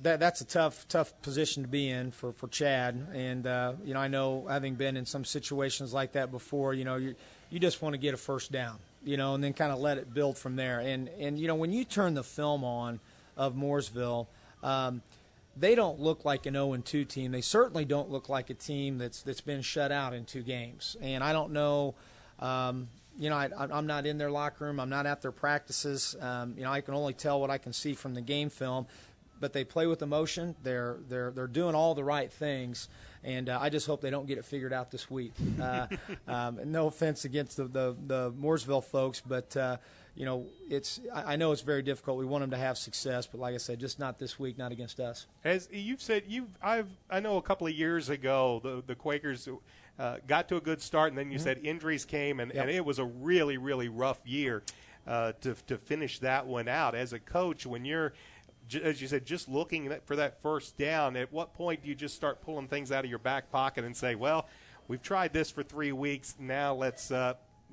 that's a tough position to be in for Chad, and I know having been in some situations like that before, you just want to get a first down, and then kind of let it build from there. And when you turn the film on of Mooresville, they don't look like an 0-2 team. They certainly don't look like a team that's been shut out in 2 games. And I don't know. I'm not in their locker room. I'm not at their practices. I can only tell what I can see from the game film. But they play with emotion. They're doing all the right things, and I just hope they don't get it figured out this week. No offense against the Mooresville folks, but I know it's very difficult. We want them to have success, but like I said, just not this week, not against us. As you've said, I know a couple of years ago the Quakers got to a good start, and then you said injuries came, and it was a really, really rough year to finish that one out. As a coach, when you're, as you said, just looking for that first down, at what point do you just start pulling things out of your back pocket and say, well, we've tried this for 3 weeks, now let's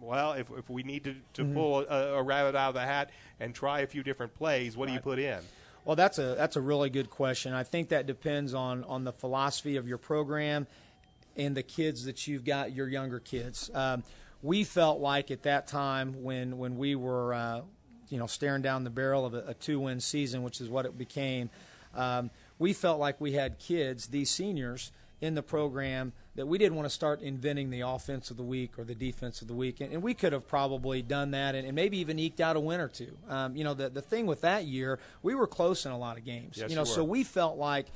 if we need to pull a rabbit out of the hat and try a few different plays, what do you put in? Well, that's a really good question. I think that depends on the philosophy of your program and the kids that you've got, your younger kids. We felt like at that time when we were staring down the barrel of a 2-win season, which is what it became, we felt like we had kids, these seniors, in the program that we didn't want to start inventing the offense of the week or the defense of the week. And we could have probably done that and maybe even eked out a win or 2. The thing with that year, we were close in a lot of games. Yes, so we felt like,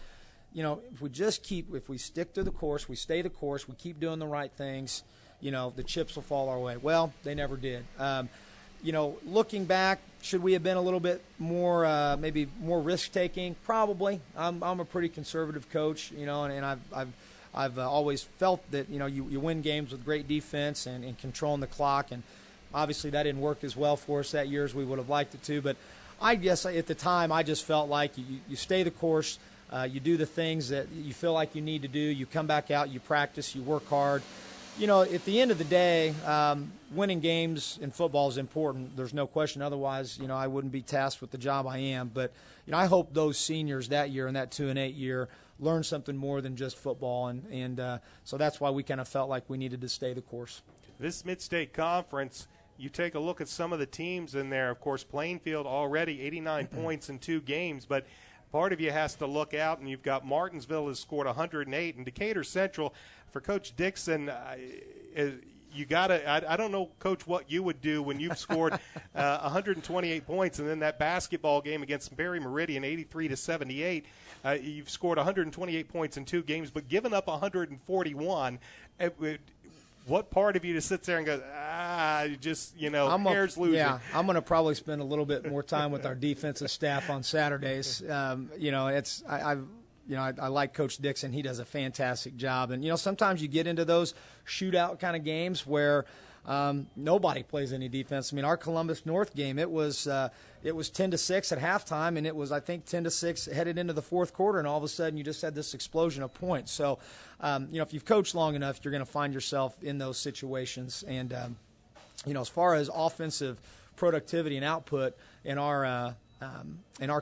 if we stick to the course, we stay the course, we keep doing the right things, the chips will fall our way. Well, they never did. Looking back, should we have been a little bit more, maybe more risk-taking? Probably. I'm a pretty conservative coach, and I've always felt that, you win games with great defense and controlling the clock, and obviously that didn't work as well for us that year as we would have liked it to. But I guess at the time I just felt like you stay the course, you do the things that you feel like you need to do, you come back out, you practice, you work hard. At the end of the day, winning games in football is important. There's no question. Otherwise, I wouldn't be tasked with the job I am. But, I hope those seniors that year and that 2-8 year learn something more than just football. And so that's why we kind of felt like we needed to stay the course. This Mid-State Conference, you take a look at some of the teams in there. Of course, Plainfield already 89 points in 2 games. But part of you has to look out, and you've got Martinsville has scored 108, and Decatur Central, for Coach Dixon, you got to – I don't know, Coach, what you would do when you've scored 128 points, and then that basketball game against Barry Meridian, 83-78, you've scored 128 points in 2 games, but given up 141. What part of you just sits there and goes, hair's losing? Yeah, I'm going to probably spend a little bit more time with our defensive staff on Saturdays. I like Coach Dixon. He does a fantastic job. And, sometimes you get into those shootout kind of games where nobody plays any defense. I mean, our Columbus North game, it was 10-6 at halftime, and it was, I think, 10-6 headed into the fourth quarter, and all of a sudden you just had this explosion of points. So, if you've coached long enough, you're going to find yourself in those situations. And, as far as offensive productivity and output in our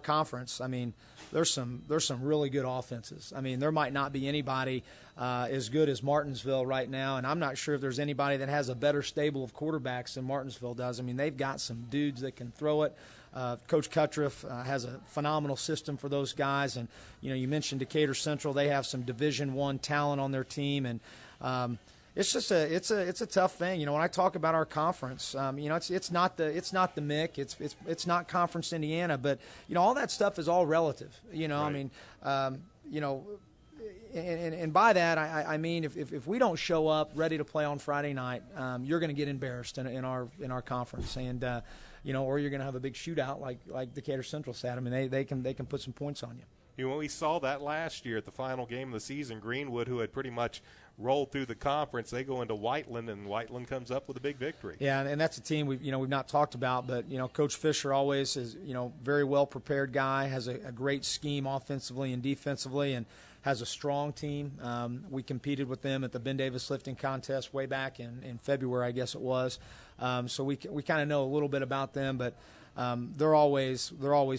conference, I mean, there's some really good offenses. I mean, there might not be anybody as good as Martinsville right now, and I'm not sure if there's anybody that has a better stable of quarterbacks than Martinsville does. I mean, they've got some dudes that can throw it. Coach Cuttriff has a phenomenal system for those guys, and you mentioned Decatur Central. They have some Division I talent on their team, and it's just it's a tough thing. When I talk about our conference, it's not the MIC, it's not Conference Indiana, but all that stuff is all relative. Right. I mean, and by that I mean if we don't show up ready to play on Friday night, you're going to get embarrassed in our conference, and or you're going to have a big shootout like Decatur Central said. I mean, they can put some points on you. We saw that last year at the final game of the season. Greenwood, who had pretty much rolled through the conference, they go into Whiteland, and Whiteland comes up with a big victory. Yeah, and that's a team we've not talked about, but Coach Fisher always is very well prepared guy, has a great scheme offensively and defensively, and has a strong team. We competed with them at the Ben Davis lifting contest way back in February, I guess it was. So we kind of know a little bit about them, but they're always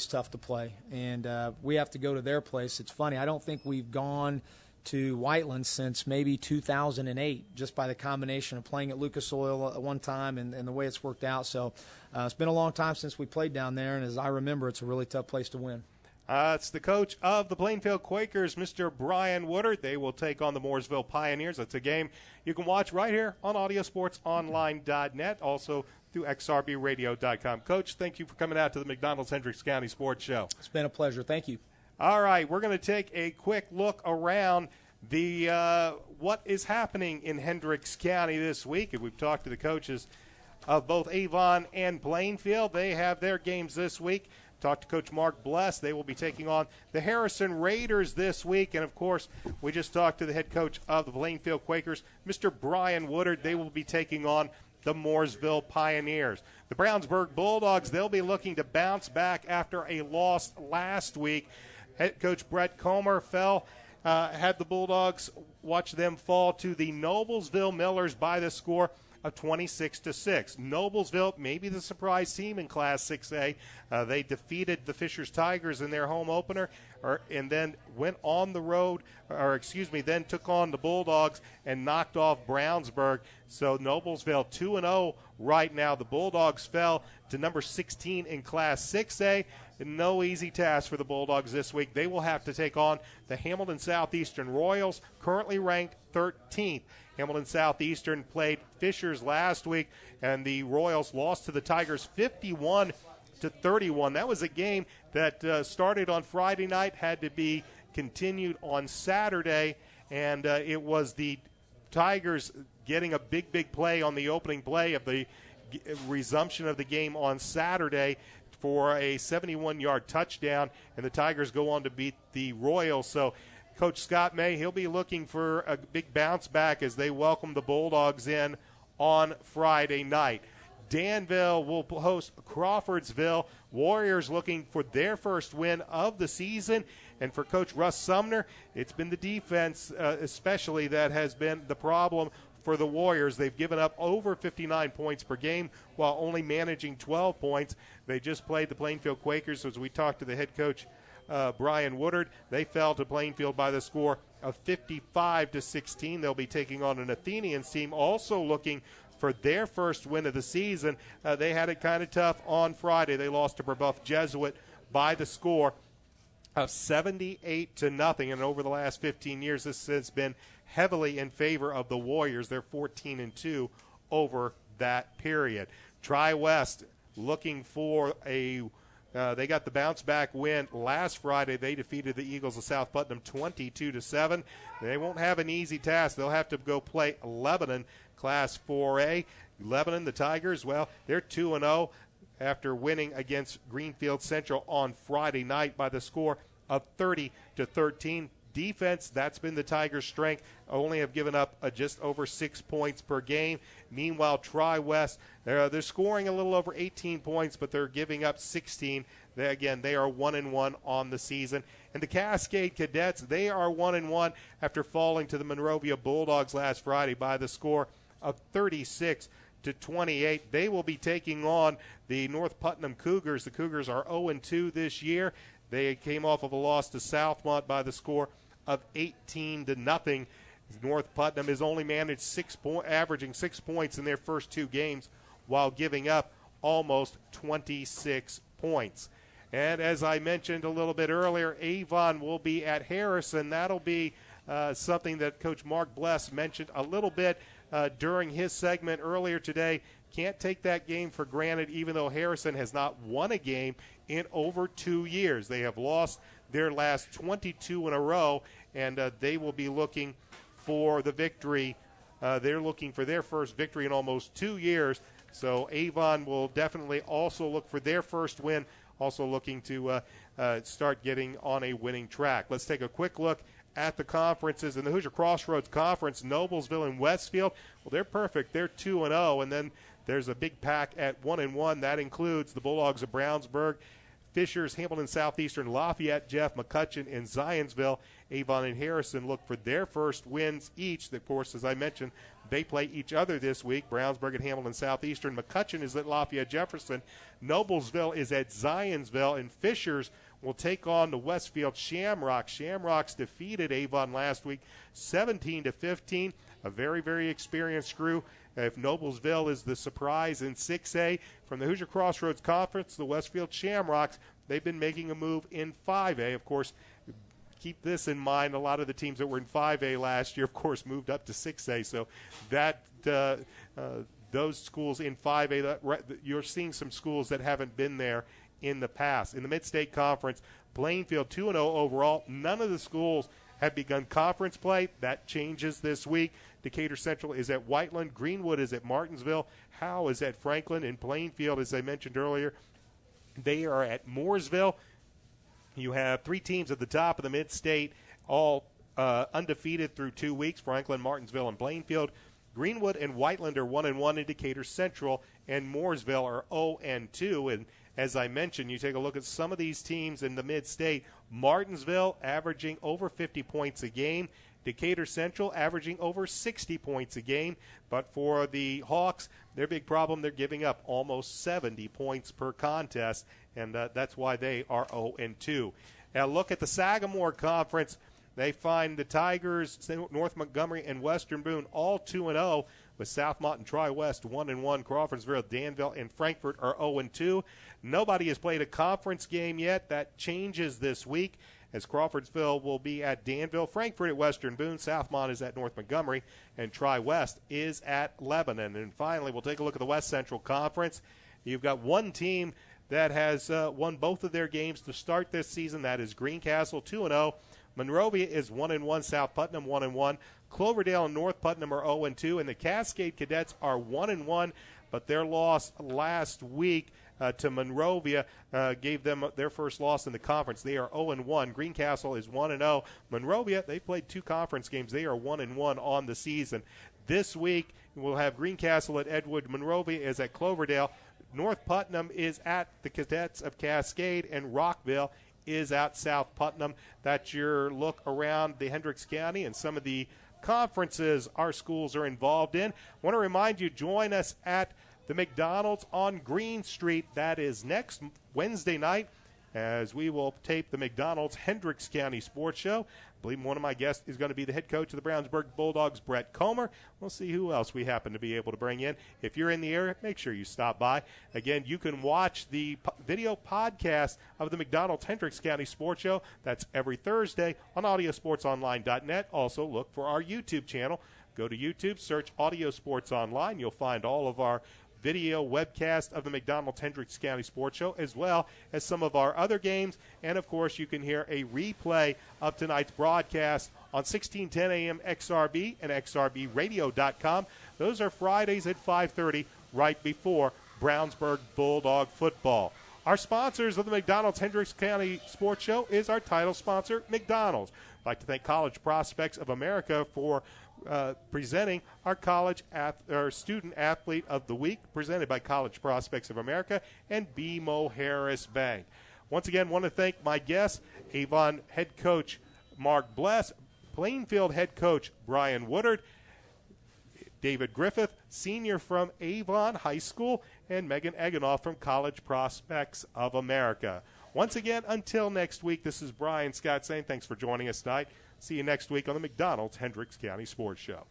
tough to play, and we have to go to their place. It's funny, I don't think we've gone to Whiteland since maybe 2008, just by the combination of playing at Lucas Oil at one time and the way it's worked out. So it's been a long time since we played down there, and as I remember, it's a really tough place to win. It's the coach of the Plainfield Quakers, Mr. Brian Woodard. They will take on the Mooresville Pioneers. That's a game you can watch right here on audiosportsonline.net, also through xrbradio.com. Coach, thank you for coming out to the McDonald's Hendricks County Sports Show. It's been a pleasure. Thank you. All right, we're going to take a quick look around the what is happening in Hendricks County this week. And we've talked to the coaches of both Avon and Plainfield. They have their games this week. Talked to Coach Mark Bless. They will be taking on the Harrison Raiders this week. And, of course, we just talked to the head coach of the Plainfield Quakers, Mr. Brian Woodard. They will be taking on the Mooresville Pioneers. The Brownsburg Bulldogs, they'll be looking to bounce back after a loss last week. Head coach Brett Comer had the Bulldogs watch them fall to the Noblesville Millers by the score of 26-6. Noblesville, maybe the surprise team in Class 6A. They defeated the Fishers Tigers in their home opener, and then went on the road, then took on the Bulldogs and knocked off Brownsburg. So Noblesville 2-0 right now. The Bulldogs fell to number 16 in Class 6A. No easy task for the Bulldogs this week. They will have to take on the Hamilton Southeastern Royals, currently ranked 13th. Hamilton Southeastern played Fishers last week, and the Royals lost to the Tigers 51-31. That was a game that started on Friday night, had to be continued on Saturday, and it was the Tigers getting a big play on the opening play of the resumption of the game on Saturday for a 71-yard touchdown, and the Tigers go on to beat the Royals. So Coach Scott May, he'll be looking for a big bounce back as they welcome the Bulldogs in on Friday night. Danville will host Crawfordsville. Warriors looking for their first win of the season. And for Coach Russ Sumner, it's been the defense especially that has been the problem for the Warriors. They've given up over 59 points per game while only managing 12 points. They just played the Plainfield Quakers. As we talked to the head coach, Brian Woodard, they fell to Plainfield by the score of 55-16. They'll be taking on an Athenians team also looking for their first win of the season. They had it kind of tough on Friday. They lost to Brebeuf Jesuit by the score of 78-0. And over the last 15 years, this has been heavily in favor of the Warriors. They're 14-2 over that period. Tri-West looking for they got the bounce-back win last Friday. They defeated the Eagles of South Putnam 22-7. They won't have an easy task. They'll have to go play Lebanon, Class 4A. Lebanon, the Tigers, well, they're 2-0 after winning against Greenfield Central on Friday night by the score of 30-13. Defense, that's been the Tigers' strength. Only have given up just over 6 points per game. Meanwhile, Tri-West, they're scoring a little over 18 points, but they're giving up 16. They are 1-1 on the season. And the Cascade Cadets, they are 1-1 after falling to the Monrovia Bulldogs last Friday by the score of 36-28. They will be taking on the North Putnam Cougars. The Cougars are 0-2 this year. They came off of a loss to Southmont by the score of 18-0. North Putnam has only managed averaging 6 points in their first 2 games while giving up almost 26 points. And as I mentioned a little bit earlier, Avon will be at Harrison. That'll be something that Coach Mark Bless mentioned a little bit during his segment earlier today. Can't take that game for granted, even though Harrison has not won a game in over 2 years. They have lost their last 22 in a row, and they will be looking for the victory. They're looking for their first victory in almost 2 years. So Avon will definitely also look for their first win, also looking to start getting on a winning track. Let's take a quick look at the conferences. In the Hoosier Crossroads Conference, Noblesville and Westfield, well, they're perfect. They're 2-0, and then there's a big pack at 1-1. That includes the Bulldogs of Brownsburg, Fishers, Hamilton Southeastern, Lafayette, Jeff, McCutcheon, and Zionsville. Avon and Harrison look for their first wins each. Of course, as I mentioned, they play each other this week. Brownsburg at Hamilton Southeastern. McCutcheon is at Lafayette Jefferson. Noblesville is at Zionsville. And Fishers will take on the Westfield Shamrocks. Shamrocks defeated Avon last week 17-15. A very, very experienced crew. If Noblesville is the surprise in 6A from the Hoosier Crossroads Conference, the Westfield Shamrocks, they've been making a move in 5A. Of course, keep this in mind, a lot of the teams that were in 5A last year, of course, moved up to 6A. So that those schools in 5A, you're seeing some schools that haven't been there in the past. In the Mid-State Conference, Plainfield 2-0 overall. None of the schools have begun conference play. That changes this week. Decatur Central is at Whiteland. Greenwood is at Martinsville. Howe is at Franklin. And Plainfield, as I mentioned earlier, they are at Mooresville. You have 3 teams at the top of the Mid-State, all undefeated through 2 weeks, Franklin, Martinsville, and Plainfield. Greenwood and Whiteland are 1-1 in Decatur Central, and Mooresville are 0-2. And as I mentioned, you take a look at some of these teams in the Mid-State. Martinsville averaging over 50 points a game. Decatur Central averaging over 60 points a game. But for the Hawks, their big problem, they're giving up almost 70 points per contest, and that's why they are 0-2. Now look at the Sagamore Conference. They find the Tigers, North Montgomery, and Western Boone all 2-0, with Southmont and Tri-West 1-1. Crawfordsville, Danville, and Frankfort are 0-2. Nobody has played a conference game yet. That changes this week, as Crawfordsville will be at Danville, Frankfort at Western Boone, Southmont is at North Montgomery, and Tri-West is at Lebanon. And finally, we'll take a look at the West Central Conference. You've got one team that has won both of their games to start this season. That is Greencastle, 2-0. Monrovia is 1-1. South Putnam 1-1. Cloverdale and North Putnam are 0-2, and the Cascade Cadets are 1-1. But their loss last week to Monrovia gave them their first loss in the conference. They are 0-1. Greencastle is 1-0. Monrovia, they played 2 conference games. They are 1-1 on the season. This week we'll have Greencastle at Edgewood. Monrovia is at Cloverdale. North Putnam is at the Cadets of Cascade, and Rockville is at South Putnam. That's your look around the Hendricks County and some of the conferences our schools are involved in. I want to remind you, join us at the McDonald's on Green Street. That is next Wednesday night, as we will tape the McDonald's Hendricks County Sports Show. I believe one of my guests is going to be the head coach of the Brownsburg Bulldogs, Brett Comer. We'll see who else we happen to be able to bring in. If you're in the area, make sure you stop by. Again, you can watch the video podcast of the McDonald's Hendricks County Sports Show. That's every Thursday on audiosportsonline.net. Also, look for our YouTube channel Go to YouTube, search Audio Sports Online. You'll find all of our video webcast of the McDonald's Hendricks County Sports Show, as well as some of our other games. And, of course, you can hear a replay of tonight's broadcast on 1610 AM XRB and XRBradio.com. Those are Fridays at 5:30, right before Brownsburg Bulldog football. Our sponsors of the McDonald's Hendricks County Sports Show is our title sponsor, McDonald's. I'd like to thank College Prospects of America for presenting our student athlete of the week, presented by College Prospects of America and BMO Harris Bank. Once again, want to thank my guests, Avon head coach Mark Bless, Plainfield head coach Brian Woodard, David Griffith, senior from Avon High School, and Megan Egenolf from College Prospects of America. Once again, until next week, this is Brian Scott saying thanks for joining us tonight. See you next week on the McDonald's Hendricks County Sports Show.